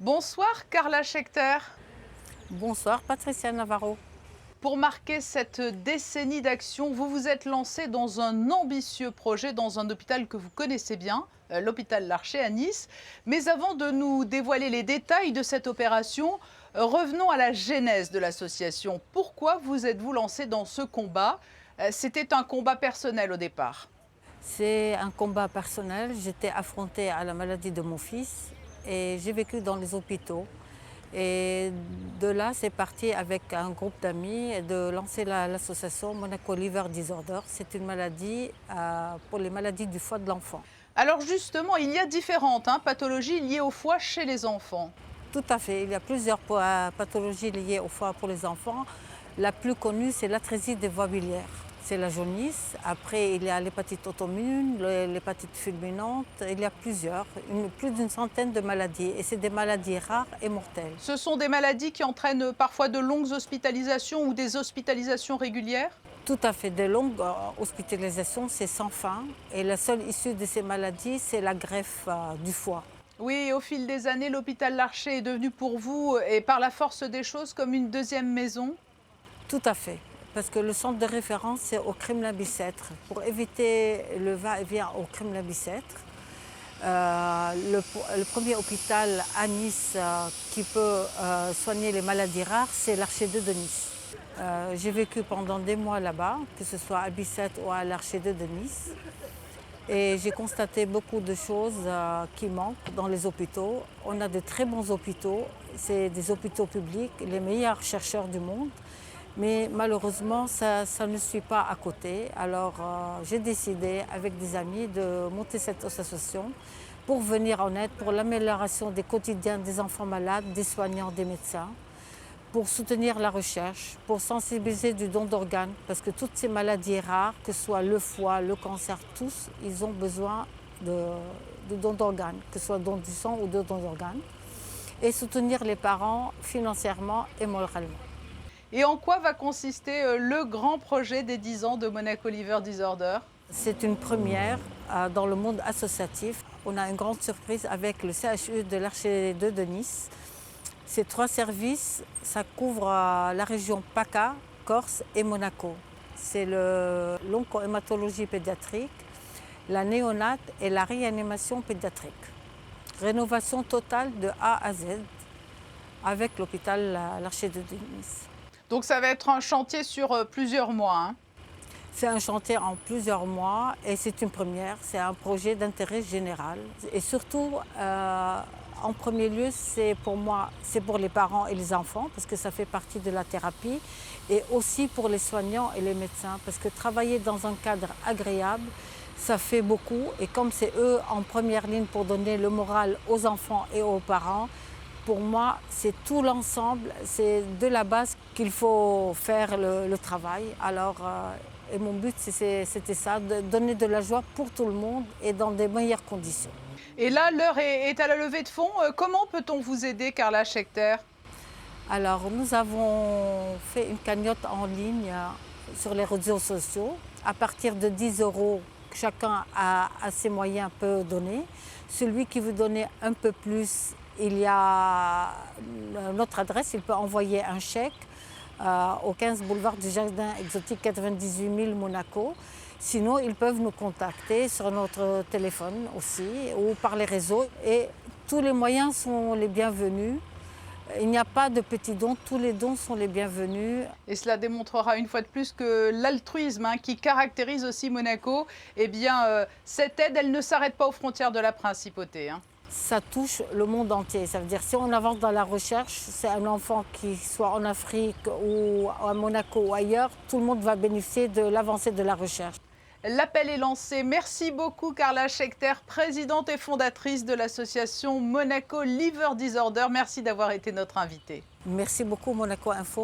Bonsoir Carla Schechter. Bonsoir Patricia Navarro. Pour marquer cette décennie d'action, vous vous êtes lancé dans un ambitieux projet dans un hôpital que vous connaissez bien, l'hôpital Larcher à Nice. Mais avant de nous dévoiler les détails de cette opération, revenons à la genèse de l'association. Pourquoi vous êtes-vous lancé dans ce combat? C'était un combat personnel au départ. C'est un combat personnel. J'étais affrontée à la maladie de mon fils et j'ai vécu dans les hôpitaux. Et de là, c'est parti avec un groupe d'amis de lancer l'association Monaco Liver Disorder. C'est une maladie pour les maladies du foie de l'enfant. Alors justement, il y a différentes pathologies liées au foie chez les enfants. Tout à fait. Il y a plusieurs pathologies liées au foie pour les enfants. La plus connue, c'est l'atrésie des voies biliaires. C'est la jaunisse. Après, il y a l'hépatite auto-immune, l'hépatite fulminante. Il y a plus d'une centaine de maladies. Et c'est des maladies rares et mortelles. Ce sont des maladies qui entraînent parfois de longues hospitalisations ou des hospitalisations régulières? Tout à fait. De longues hospitalisations, c'est sans fin. Et la seule issue de ces maladies, c'est la greffe du foie. Oui, au fil des années, l'hôpital Larcher est devenu pour vous, et par la force des choses, comme une deuxième maison? Tout à fait. Parce que le centre de référence, c'est au Kremlin-Bicêtre. Pour éviter le va-et-vient au Kremlin-Bicêtre, le premier hôpital à Nice qui peut soigner les maladies rares, c'est l'Archer 2 de Nice. J'ai vécu pendant des mois là-bas, que ce soit à Bicêtre ou à l'Archer 2 de Nice. Et j'ai constaté beaucoup de choses qui manquent dans les hôpitaux. On a de très bons hôpitaux, c'est des hôpitaux publics, les meilleurs chercheurs du monde. Mais malheureusement, ça ne suit pas à côté. Alors j'ai décidé avec des amis de monter cette association pour venir en aide pour l'amélioration des quotidiens des enfants malades, des soignants, des médecins, pour soutenir la recherche, pour sensibiliser du don d'organes, parce que toutes ces maladies rares, que ce soit le foie, le cancer, tous, ils ont besoin de don d'organes, que ce soit don du sang ou de don d'organes, et soutenir les parents financièrement et moralement. Et en quoi va consister le grand projet des 10 ans de Monaco Liver Disorder? C'est une première dans le monde associatif. On a une grande surprise avec le CHU de l'Archer 2 de Nice. Ces 3 services, ça couvre la région PACA, Corse et Monaco. C'est l'oncohématologie pédiatrique, la néonate et la réanimation pédiatrique. Rénovation totale de A à Z avec l'hôpital L'Archer 2 de Nice. Donc ça va être un chantier sur plusieurs mois. C'est un chantier en plusieurs mois et c'est une première. C'est un projet d'intérêt général. Et surtout, en premier lieu, c'est pour moi, c'est pour les parents et les enfants parce que ça fait partie de la thérapie et aussi pour les soignants et les médecins parce que travailler dans un cadre agréable, ça fait beaucoup. Et comme c'est eux en première ligne pour donner le moral aux enfants et aux parents, pour moi, c'est tout l'ensemble, c'est de la base qu'il faut faire le travail. Alors, et mon but, c'était ça, de donner de la joie pour tout le monde et dans des meilleures conditions. Et là, l'heure est à la levée de fonds. Comment peut-on vous aider, Carla Schechter? Alors, nous avons fait une cagnotte en ligne sur les réseaux sociaux. À partir de 10 €, chacun a ses moyens peut donner. Celui qui veut donner un peu plus, il y a notre adresse, il peut envoyer un chèque au 15 boulevard du Jardin Exotique 98 000 Monaco. Sinon, ils peuvent nous contacter sur notre téléphone aussi ou par les réseaux. Et tous les moyens sont les bienvenus. Il n'y a pas de petits dons, tous les dons sont les bienvenus. Et cela démontrera une fois de plus que l'altruisme qui caractérise aussi Monaco, eh bien, cette aide, elle ne s'arrête pas aux frontières de la principauté. Ça touche le monde entier. Ça veut dire si on avance dans la recherche, c'est un enfant qui soit en Afrique ou à Monaco ou ailleurs, tout le monde va bénéficier de l'avancée de la recherche. L'appel est lancé. Merci beaucoup Carla Schechter, présidente et fondatrice de l'association Monaco Liver Disorder. Merci d'avoir été notre invitée. Merci beaucoup Monaco Info.